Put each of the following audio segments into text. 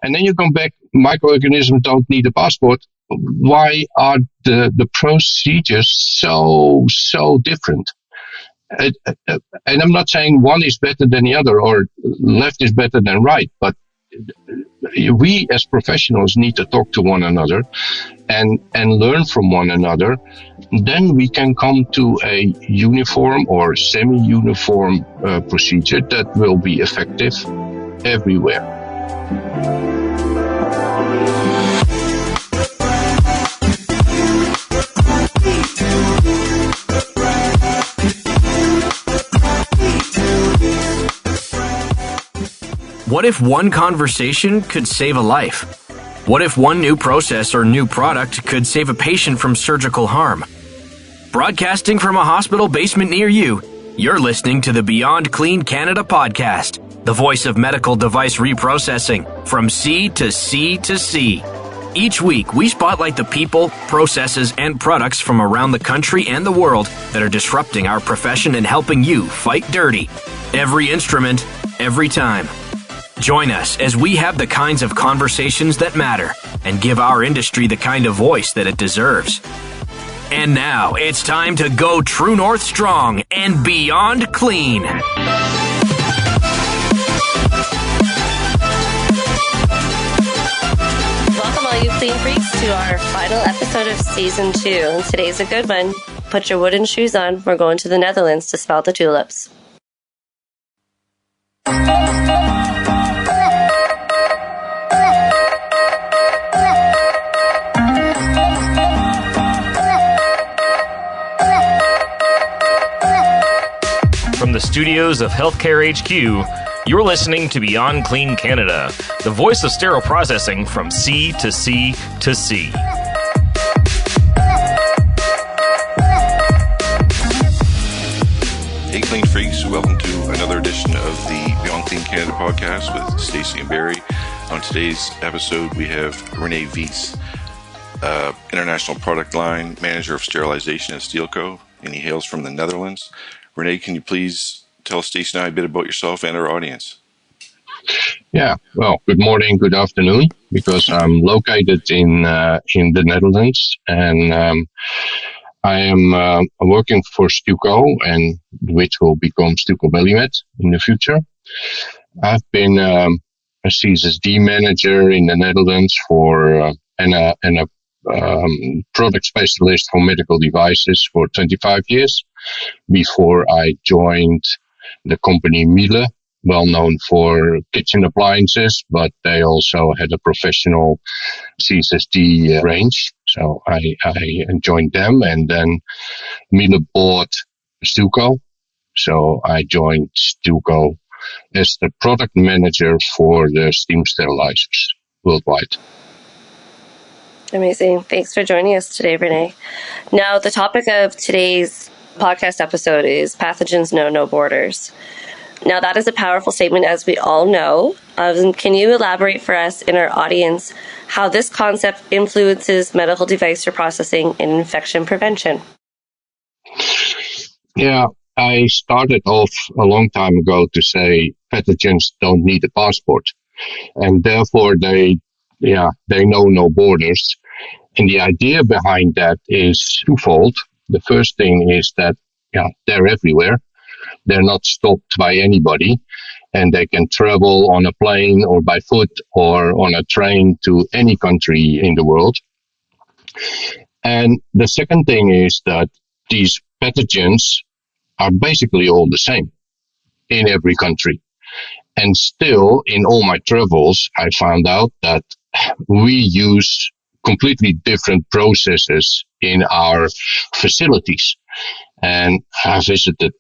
And then you come back, microorganisms don't need a passport. Why are the procedures so different? And I'm not saying one is better than the other or left is better than right, but we as professionals need to talk to one another and learn from one another. Then we can come to a uniform or semi-uniform procedure that will be effective everywhere. What if one conversation could save a life? What if one new process or new product could save a patient from surgical harm? Broadcasting from a hospital basement near you, you're listening to the Beyond Clean Canada podcast, the voice of medical device reprocessing from C to C to C. Each week, we spotlight the people, processes, and products from around the country and the world that are disrupting our profession and helping you fight dirty. Every instrument, every time. Join us as we have the kinds of conversations that matter and give our industry the kind of voice that it deserves. And now, it's time to go True North strong and beyond clean. Welcome all you clean freaks to our final episode of Season 2. And today's a good one. Put your wooden shoes on. We're going to the Netherlands to smell the tulips. From the studios of Healthcare HQ, you're listening to Beyond Clean Canada, the voice of sterile processing from C to C to C. Hey Clean Freaks, welcome to another edition of the Beyond Clean Canada podcast with Stacey and Barry. On today's episode, we have René Vis, International Product Line Manager of Sterilization at Steelco, and he hails from the Netherlands. René, can you please tell Stacey and I a bit about yourself and our audience? Yeah, well, good morning, good afternoon, because I'm located in the Netherlands, and I am working for Steelco, and which will become Steelco Bellimet in the future. I've been a CSSD manager in the Netherlands for and a product specialist for medical devices for 25 years before I joined the company Miele, well known for kitchen appliances, but they also had a professional CSSD range. So I joined them, and then Miele bought Steelco. So I joined Steelco as the product manager for the Steam Sterilizers worldwide. Amazing. Thanks for joining us today, René. Now, the topic of today's podcast episode is pathogens know no borders. Now, that is a powerful statement, as we all know. Can you elaborate for us and our audience how this concept influences medical device reprocessing and infection prevention? Yeah, I started off a long time ago to say pathogens don't need a passport, and therefore they know no borders. And the idea behind that is twofold. The first thing is that they're everywhere. They're not stopped by anybody, and they can travel on a plane or by foot or on a train to any country in the world. And the second thing is that these pathogens are basically all the same in every country. And still, in all my travels, I found out that we use completely different processes in our facilities. And I visited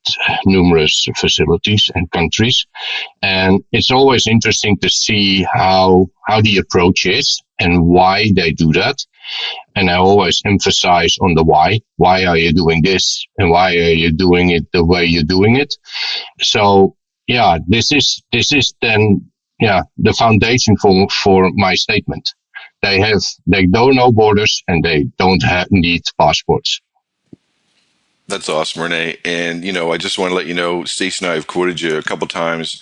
numerous facilities and countries, and it's always interesting to see how the approach is and why they do that. And I always emphasize on the why. Why are you doing this? And why are you doing it the way you're doing it? So, yeah, this is then, the foundation for my statement. They don't know borders, and they don't need passports. That's awesome, René. And, I just want to let you know, Stacey and I have quoted you a couple times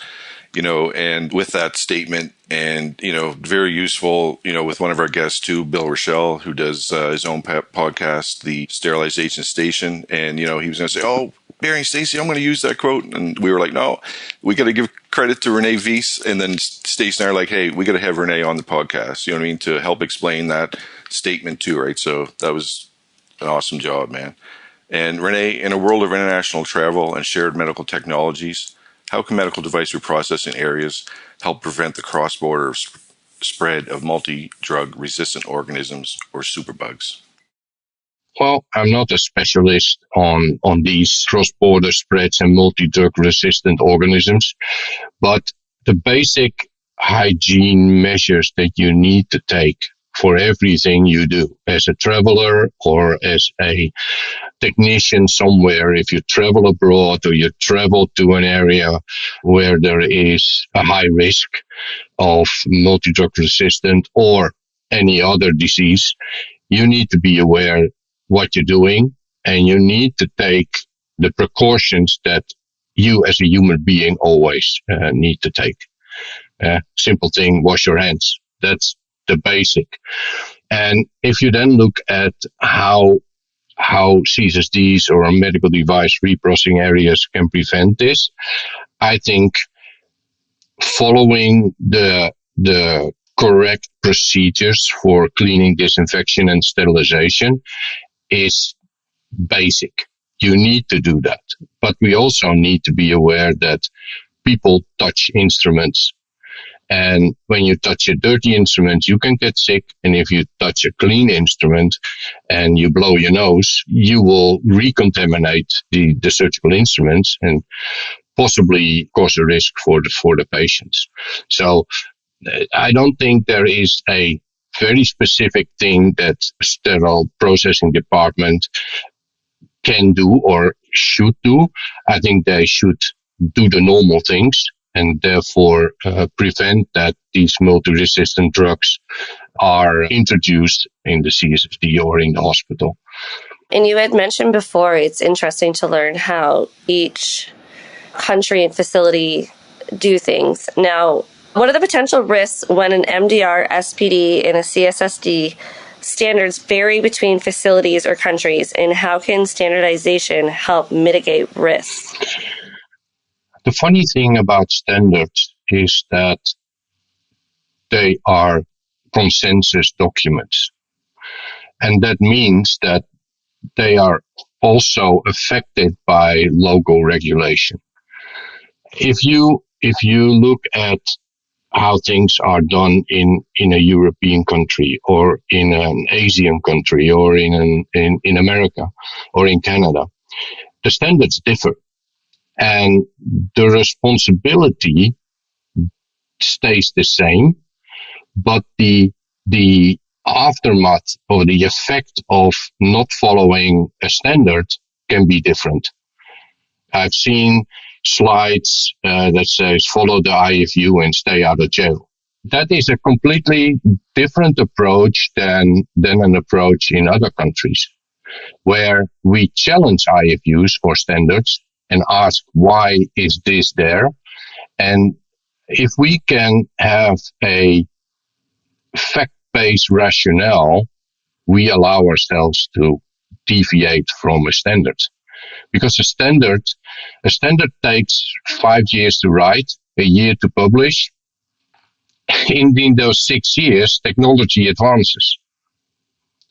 And with that statement, and very useful, with one of our guests too, Bill Rochelle, who does his own podcast, the Sterilization Station, and he was going to say, "Oh, Barry and Stacey, I'm going to use that quote," and we were like, "No, we got to give credit to René Vis," and then Stacey and I are like, "Hey, we got to have René on the podcast," to help explain that statement too, right? So that was an awesome job, man. And René, in a world of international travel and shared medical technologies, how can medical device reprocessing areas help prevent the cross-border spread of multi-drug resistant organisms or superbugs? Well, I'm not a specialist on these cross-border spreads and multi-drug resistant organisms, but the basic hygiene measures that you need to take for everything you do as a traveler or as a technician somewhere, if you travel abroad or you travel to an area where there is a high risk of multi-drug resistant or any other disease, you need to be aware what you're doing, and you need to take the precautions that you as a human being always need to take. Simple thing, wash your hands. That's the basic. And if you then look at how CSSDs or medical device reprocessing areas can prevent this, I think following the correct procedures for cleaning, disinfection, and sterilization is basic. You need to do that. But we also need to be aware that people touch instruments. And when you touch a dirty instrument, you can get sick. And if you touch a clean instrument and you blow your nose, you will recontaminate the surgical instruments and possibly cause a risk for the patients. So I don't think there is a very specific thing that a sterile processing department can do or should do. I think they should do the normal things and therefore prevent that these multi-resistant drugs are introduced in the CSFD or in the hospital. And you had mentioned before, it's interesting to learn how each country and facility do things. Now, what are the potential risks when an MDR, SPD, and a CSSD standards vary between facilities or countries, and how can standardization help mitigate risks? The funny thing about standards is that they are consensus documents. And that means that they are also affected by local regulation. If you look at how things are done in a European country or in an Asian country or in America or in Canada, the standards differ. And the responsibility stays the same, but the aftermath or the effect of not following a standard can be different. I've seen slides that says follow the IFU and stay out of jail. That is a completely different approach than an approach in other countries, where we challenge IFUs for standards and ask why is this there. And if we can have a fact-based rationale, we allow ourselves to deviate from a standard. Because a standard takes 5 years to write, a year to publish. In those 6 years, technology advances.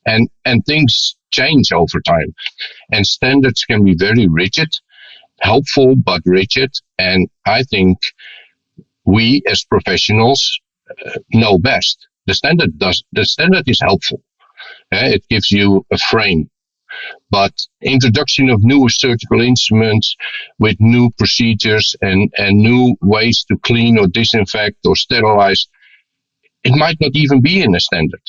And things change over time. And standards can be very rigid, helpful but rigid. And I think we as professionals know best. The standard is helpful. It gives you a frame. But introduction of new surgical instruments with new procedures and new ways to clean or disinfect or sterilize, it might not even be in a standard.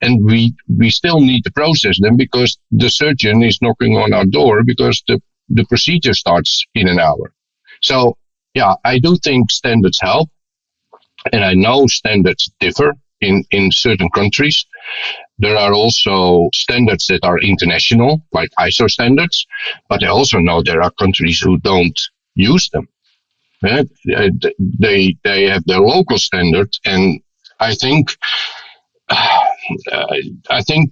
And we still need to process them because the surgeon is knocking on our door because the procedure starts in an hour. So, yeah, I do think standards help. And I know standards differ in certain countries. There are also standards that are international, like ISO standards, but I also know there are countries who don't use them. They have their local standards, and I think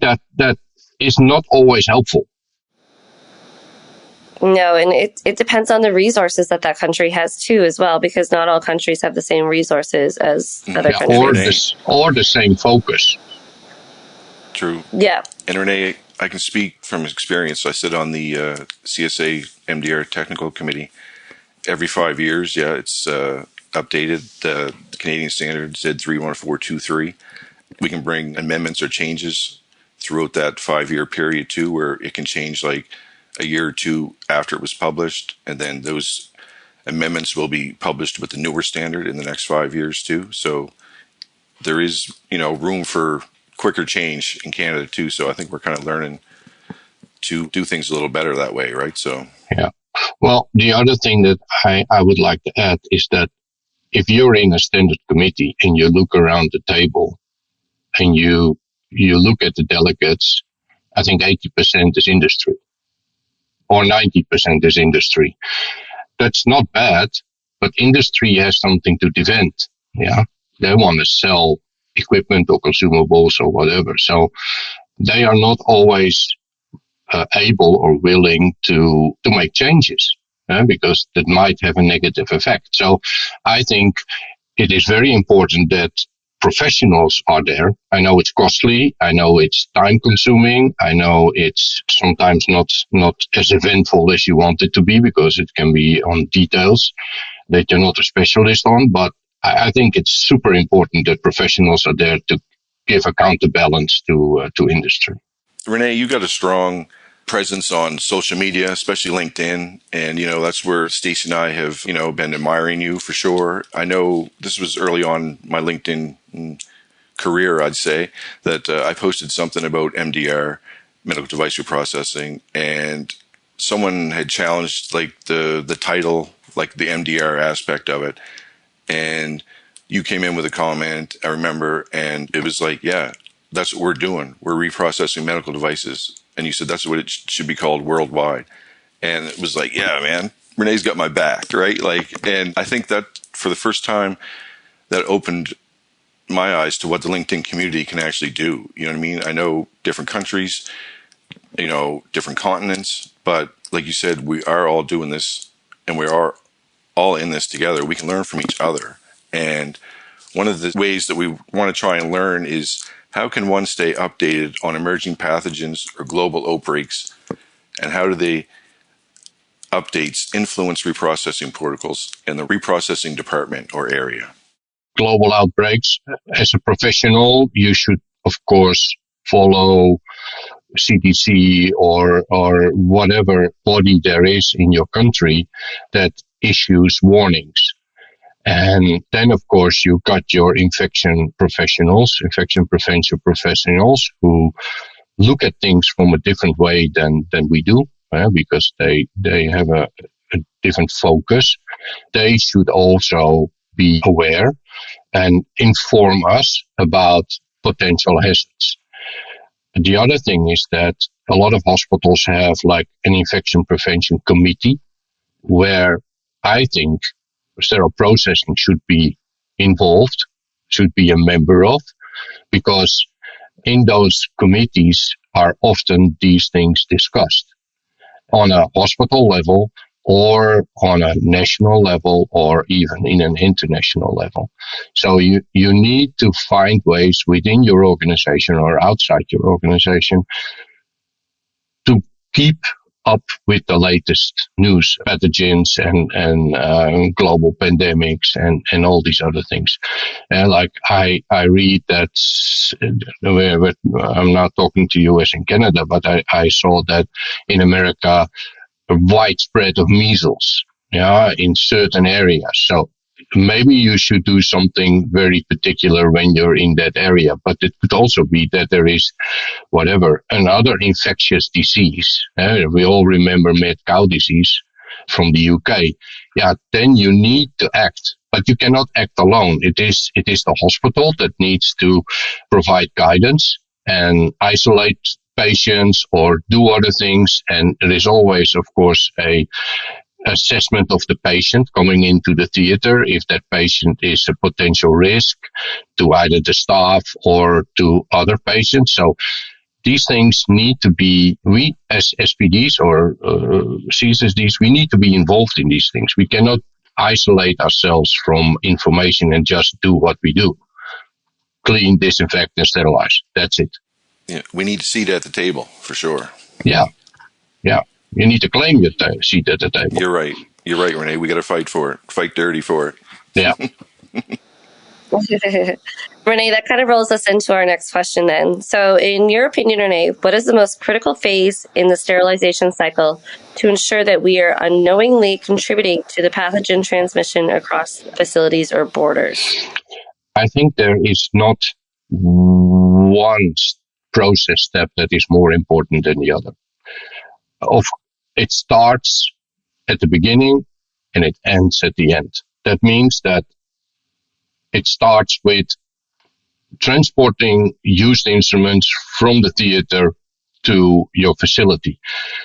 that is not always helpful. No, and it depends on the resources that country has too, as well, because not all countries have the same resources as other countries. Or the same focus. True. Yeah. And Renee, I can speak from experience. I sit on the CSA MDR technical committee. Every 5 years, it's updated. The Canadian standard ZED 31423. We can bring amendments or changes throughout that 5-year period too, where it can change like a year or two after it was published, and then those amendments will be published with the newer standard in the next 5 years too. So there is, room for quicker change in Canada too. So I think we're kind of learning to do things a little better that way, right? So yeah. Well, the other thing that I would like to add is that if you're in a standard committee and you look around the table and you look at the delegates, I think 80% is industry or 90% is industry. That's not bad, but industry has something to defend. Yeah. They want to sell equipment or consumables or whatever. So they are not always able or willing to make changes because that might have a negative effect. So I think it is very important that professionals are there. I know it's costly. I know it's time consuming. I know it's sometimes not as eventful as you want it to be because it can be on details that you're not a specialist on. But I think it's super important that professionals are there to give a counterbalance to industry. Renee, you got a strong presence on social media, especially LinkedIn. And, that's where Stacey and I have, been admiring you for sure. I know this was early on my LinkedIn career, I'd say, that I posted something about MDR, medical device reprocessing, and someone had challenged like the title, like the MDR aspect of it. And you came in with a comment, I remember, and it was like, yeah, that's what we're doing. We're reprocessing medical devices. And you said that's what it should be called worldwide. And it was like, yeah, man, Renee's got my back, right? And I think that for the first time, that opened my eyes to what the LinkedIn community can actually do. You know what I mean? I know different countries, different continents, but like you said, we are all doing this and we are all in this together. We can learn from each other. And one of the ways that we want to try and learn is how can one stay updated on emerging pathogens or global outbreaks, and how do they updates influence reprocessing protocols in the reprocessing department or area? Global outbreaks. As a professional, you should, of course, follow CDC or whatever body there is in your country that issues warnings. And then, of course, you got your infection prevention professionals who look at things from a different way than we do, because they have a different focus. They should also be aware and inform us about potential hazards. The other thing is that a lot of hospitals have like an infection prevention committee where I think sterile processing should be involved, should be a member of, because in those committees are often these things discussed on a hospital level or on a national level or even in an international level. So you need to find ways within your organization or outside your organization to keep up with the latest news, pathogens and global pandemics and all these other things. Like I read that, I'm not talking to US and Canada, but I saw that in America, a widespread of measles, in certain areas. So maybe you should do something very particular when you're in that area, but it could also be that there is another infectious disease. We all remember mad cow disease from the UK. Yeah, then you need to act, but you cannot act alone. It is the hospital that needs to provide guidance and isolate patients or do other things. And there is always, of course, a assessment of the patient coming into the theater, if that patient is a potential risk to either the staff or to other patients. So these things need to be, we as SPDs or CSSDs, we need to be involved in these things. We cannot isolate ourselves from information and just do what we do. Clean, disinfect, and sterilize. That's it. Yeah, we need a seat at the table, for sure. Yeah. You need to claim your seat at the table. You're right, René. We got to fight for it. Fight dirty for it. Yeah. René, that kind of rolls us into our next question then. So in your opinion, René, what is the most critical phase in the sterilization cycle to ensure that we are unknowingly contributing to the pathogen transmission across facilities or borders? I think there is not one process step that is more important than the other. It starts at the beginning and it ends at the end. That means that it starts with transporting used instruments from the theater to your facility.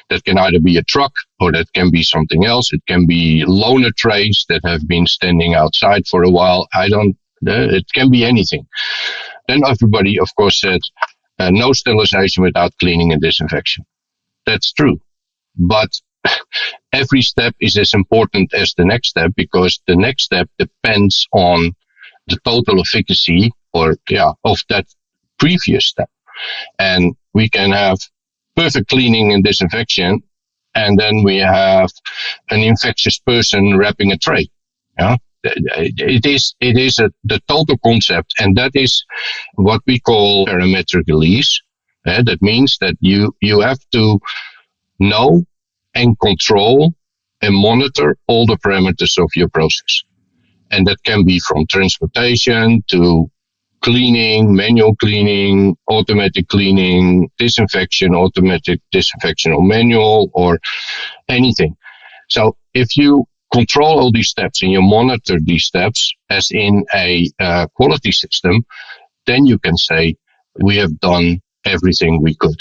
That can either be a truck or that can be something else. It can be loaner trays that have been standing outside for a while. It can be anything. Then everybody, of course, said no sterilization without cleaning and disinfection. That's true. But every step is as important as the next step, because the next step depends on the total efficacy of that previous step. And we can have perfect cleaning and disinfection, and then we have an infectious person wrapping a tray. Yeah? It is the total concept, and that is what we call parametric release. That means that you have to know and control and monitor all the parameters of your process. And that can be from transportation to cleaning, manual cleaning, automatic cleaning, disinfection, automatic disinfection or manual or anything. So if you control all these steps and you monitor these steps as in a quality system, then you can say we have done everything we could.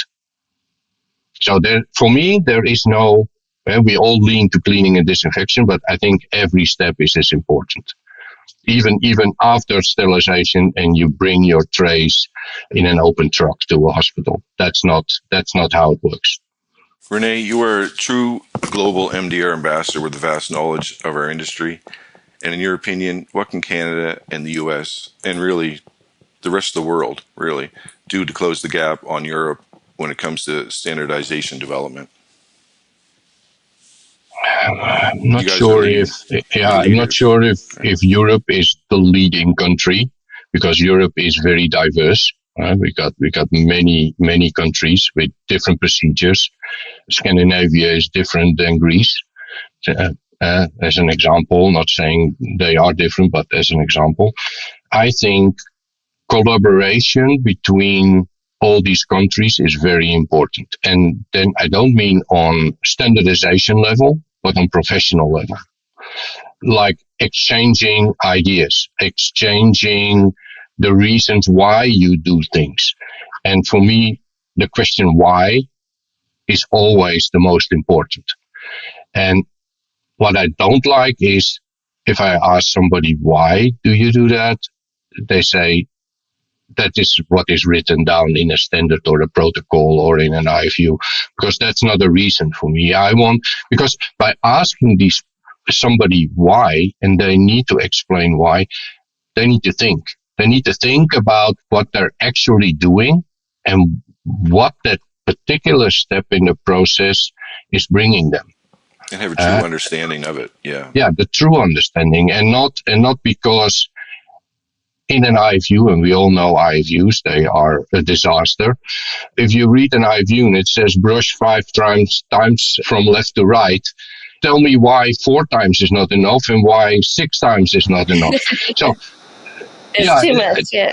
So for me, there is no, we all lean to cleaning and disinfection, but I think every step is as important. Even after sterilization and you bring your trays in an open truck to a hospital. That's not how it works. René, you are a true global MDR ambassador with a vast knowledge of our industry. And in your opinion, what can Canada and the US and really the rest of the world really do to close the gap on Europe when it comes to standardization development? I'm not sure if Europe is the leading country, because Europe is very diverse. We got many countries with different procedures. Scandinavia is different than Greece. As an example, not saying they are different, but as an example, I think collaboration between all these countries is very important. And then I don't mean on standardization level, but on professional level. Like exchanging ideas, exchanging the reasons why you do things. And for me, the question why is always the most important. And what I don't like is if I ask somebody, why do you do that? They say, that is what is written down in a standard or a protocol or in an IFU, because that's not a reason for me. Because by asking somebody why, and they need to explain why, they need to think. They need to think about what they're actually doing and what that particular step in the process is bringing them. And have a true understanding of it. Yeah. Yeah, the true understanding, and not because in an IFU, and we all know IFUs, they are a disaster. If you read an IFU and it says brush 5 times from left to right, tell me why 4 times is not enough and why 6 times is not enough. So, it's too much. Yeah.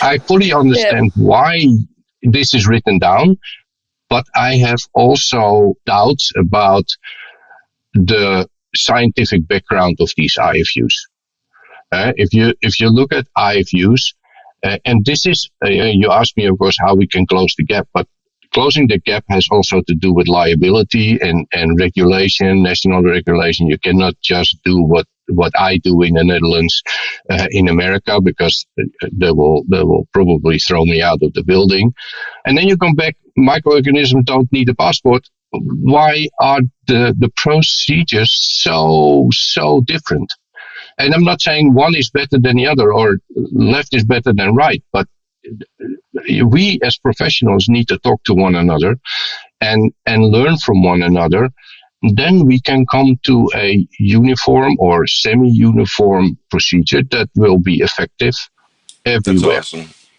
I fully understand why this is written down, but I have also doubts about the scientific background of these IFUs. If you look at IFUs, and this is, you asked me, of course, how we can close the gap, but Closing the gap has also to do with liability and regulation, national regulation. You cannot just do what I do in the Netherlands, in America, because they will probably throw me out of the building. And then you come back, microorganisms don't need a passport. Why are the procedures so different? And I'm not saying one is better than the other or left is better than right, but we as professionals need to talk to one another and learn from one another. Then we can come to a uniform or semi-uniform procedure that will be effective everywhere.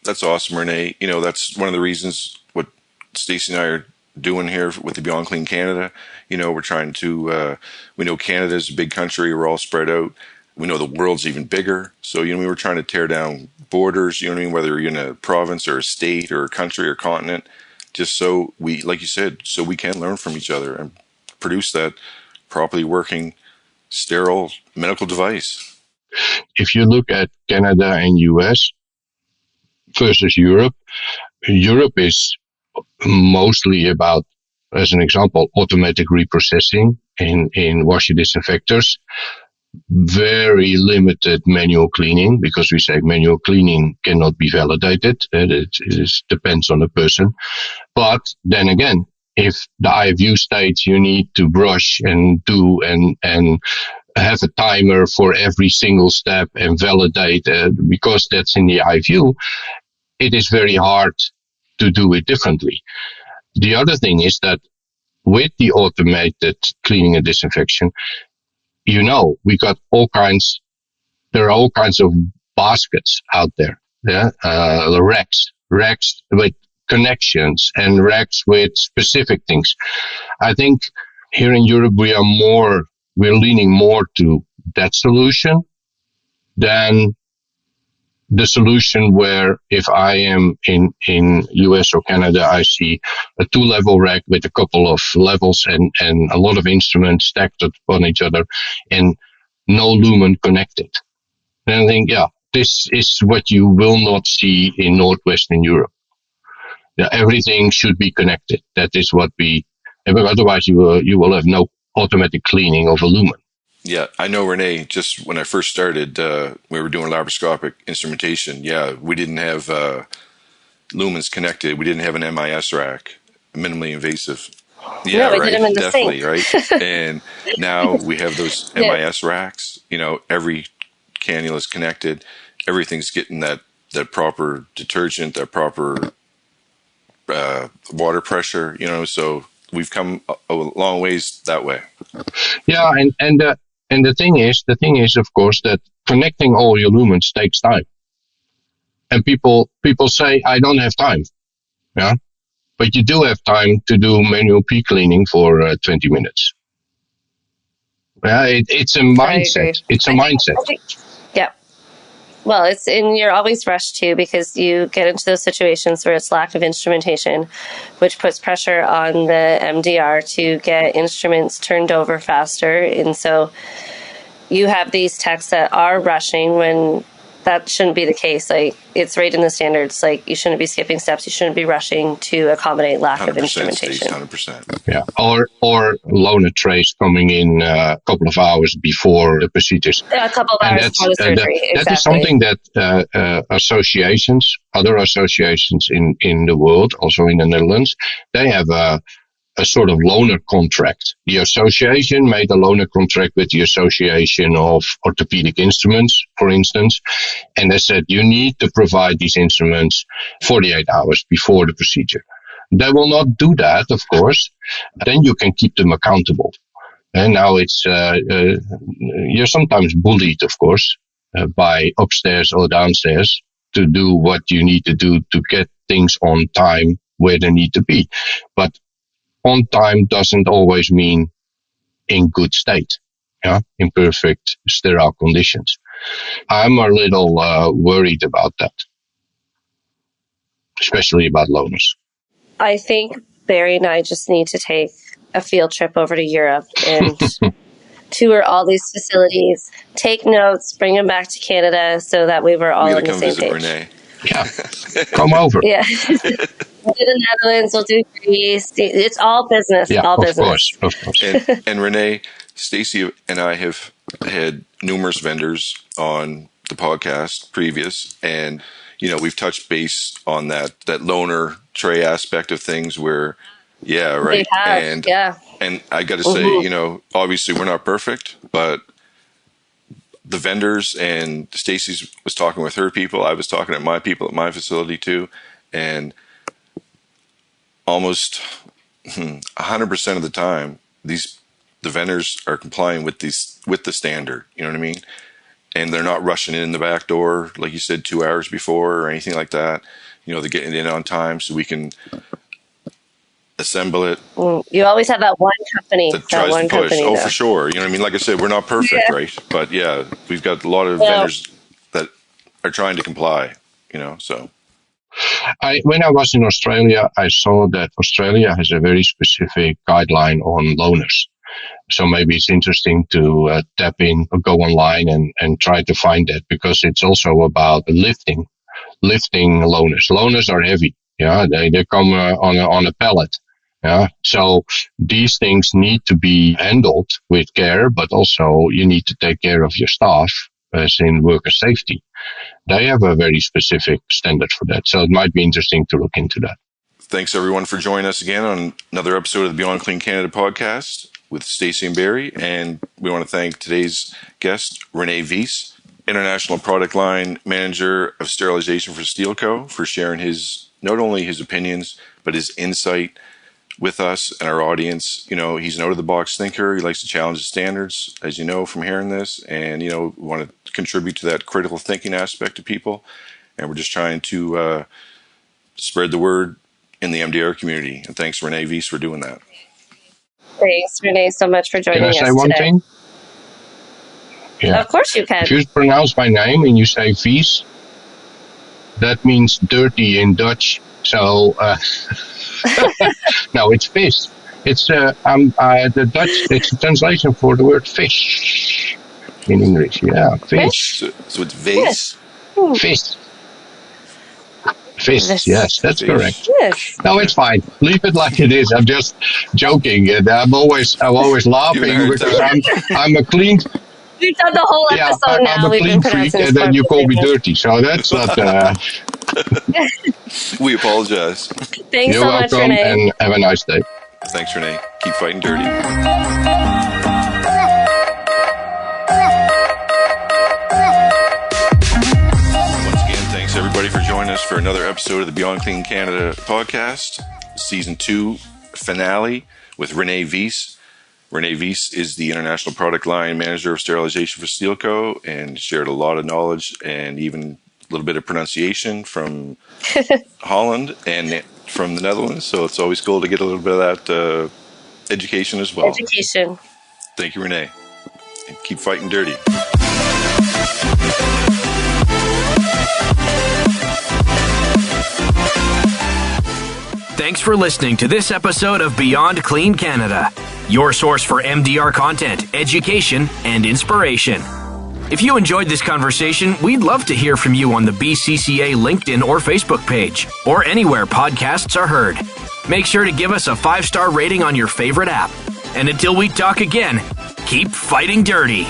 That's awesome, Renee. That's one of the reasons what Stacey and I are doing here with the Beyond Clean Canada. We're trying to, we know Canada's a big country. We're all spread out. We know the world's even bigger. So, we were trying to tear down borders, whether you're in a province or a state or a country or continent, just so we, like you said, so we can learn from each other and produce that properly working, sterile medical device. If you look at Canada and US versus Europe, Europe is mostly about, as an example, automatic reprocessing in washer disinfectors. Very limited manual cleaning, because we say manual cleaning cannot be validated. It depends on the person. But then again, if the IFU states you need to brush and do and have a timer for every single step and validate, because that's in the IFU, it is very hard to do it differently. The other thing is that with the automated cleaning and disinfection, we got there are all kinds of baskets out there. Yeah, racks with connections and racks with specific things. I think here in Europe we're leaning more to that solution than the solution where if I am in US or Canada, I see a 2-level rack with a couple of levels and a lot of instruments stacked upon each other and no lumen connected. And I think, this is what you will not see in Northwestern Europe. Everything should be connected. That is what otherwise you will have no automatic cleaning of a lumen. Yeah, I know, Renee, just when I first started, we were doing laparoscopic instrumentation. Yeah, we didn't have lumens connected. We didn't have an MIS rack, minimally invasive. Yeah, no, we right. did them in the Definitely, sink. right. And now we have those MIS racks. Every cannula is connected. Everything's getting that proper detergent, that proper water pressure. So we've come a long ways that way. Yeah, and the thing is, of course, that connecting all your lumens takes time. And people say, I don't have time. Yeah. But you do have time to do manual P-cleaning for 20 minutes. Yeah, it's a mindset. It's a mindset. Yeah. Well, you're always rushed too, because you get into those situations where it's lack of instrumentation, which puts pressure on the MDR to get instruments turned over faster. And so you have these techs that are rushing when that shouldn't be the case. Like, it's right in the standards. Like, you shouldn't be skipping steps. You shouldn't be rushing to accommodate lack of instrumentation. 100%. Yeah. Or loaner trays coming in a couple of hours before the procedures. A couple of hours before the surgery. Exactly. That is something that other associations in the world, also in the Netherlands, they have a sort of loaner contract. The association made a loaner contract with the Association of Orthopedic Instruments, for instance, and they said you need to provide these instruments 48 hours before the procedure. They will not do that, of course. Then you can keep them accountable. And now it's you're sometimes bullied, of course, by upstairs or downstairs to do what you need to do to get things on time where they need to be. But on time doesn't always mean in good state, in perfect sterile conditions. I'm a little worried about that, especially about loaners. I think Barry and I just need to take a field trip over to Europe and tour all these facilities, take notes, bring them back to Canada so that we were all on the same page. Renee. Yeah, come over. Yeah. We'll do the Netherlands, we'll do Greece. It's all business, all business. Of course. And Renee, Stacy and I have had numerous vendors on the podcast previous, and we've touched base on that loaner tray aspect of things where, yeah, right. And I got to say, obviously we're not perfect, but the vendors, and Stacy was talking with her people, I was talking to my people at my facility too, and almost 100% of the time, the vendors are complying with the standard. You know what I mean? And they're not rushing in the back door, like you said, 2 hours before or anything like that. They're getting in on time so we can assemble it. You always have that one company that tries to push. Oh, for sure. You know what I mean? Like I said, we're not perfect, right? But yeah, we've got a lot of vendors that are trying to comply. So. When I was in Australia, I saw that Australia has a very specific guideline on loaners. So maybe it's interesting to tap in or go online and try to find that, because it's also about lifting loaners. Loaners are heavy. Yeah, they come on a pallet. Yeah, so these things need to be handled with care, but also you need to take care of your staff, as in worker safety. They have a very specific standard for that. So it might be interesting to look into that. Thanks, everyone, for joining us again on another episode of the Beyond Clean Canada podcast with Stacy and Barry. And we want to thank today's guest, René Vis, International Product Line Manager of Sterilization for Steelco, for sharing not only his opinions, but his insight with us and our audience. He's an out-of-the-box thinker. He likes to challenge the standards, as you know from hearing this. And, we want to contribute to that critical thinking aspect to people. And we're just trying to spread the word in the MDR community. And thanks, René Vis, for doing that. Thanks, Renee, so much for joining us today. Can I say one thing? Yeah. Of course you can. If you pronounce my name and you say Vis, that means dirty in Dutch. So, no, it's Vis. It's the Dutch. It's a translation for the word fish in English. Yeah, fish. So it's Vis. Fish. Fish. Yes, that's correct. Yes. No, it's fine. Leave it like it is. I'm just joking, and I'm always laughing because I'm a clean. We've done the whole episode now. I'm a clean freak, and then you call me dirty. So that's not. We apologize. Thanks You're so much, welcome, Renee. and have a nice day. Thanks, Renee. Keep fighting dirty. Once again, thanks everybody for joining us for another episode of the Beyond Clean Canada podcast, Season 2 finale with René Vis. René Vis is the International Product Line Manager of Sterilization for Steelco, and shared a lot of knowledge and even a little bit of pronunciation from Holland and from the Netherlands. So it's always cool to get a little bit of that education as well. Education. Thank you, Renee. And keep fighting dirty. Thanks for listening to this episode of Beyond Clean Canada, your source for MDR content, education, and inspiration. If you enjoyed this conversation, we'd love to hear from you on the BCCA LinkedIn or Facebook page, or anywhere podcasts are heard. Make sure to give us a 5-star rating on your favorite app. And until we talk again, keep fighting dirty.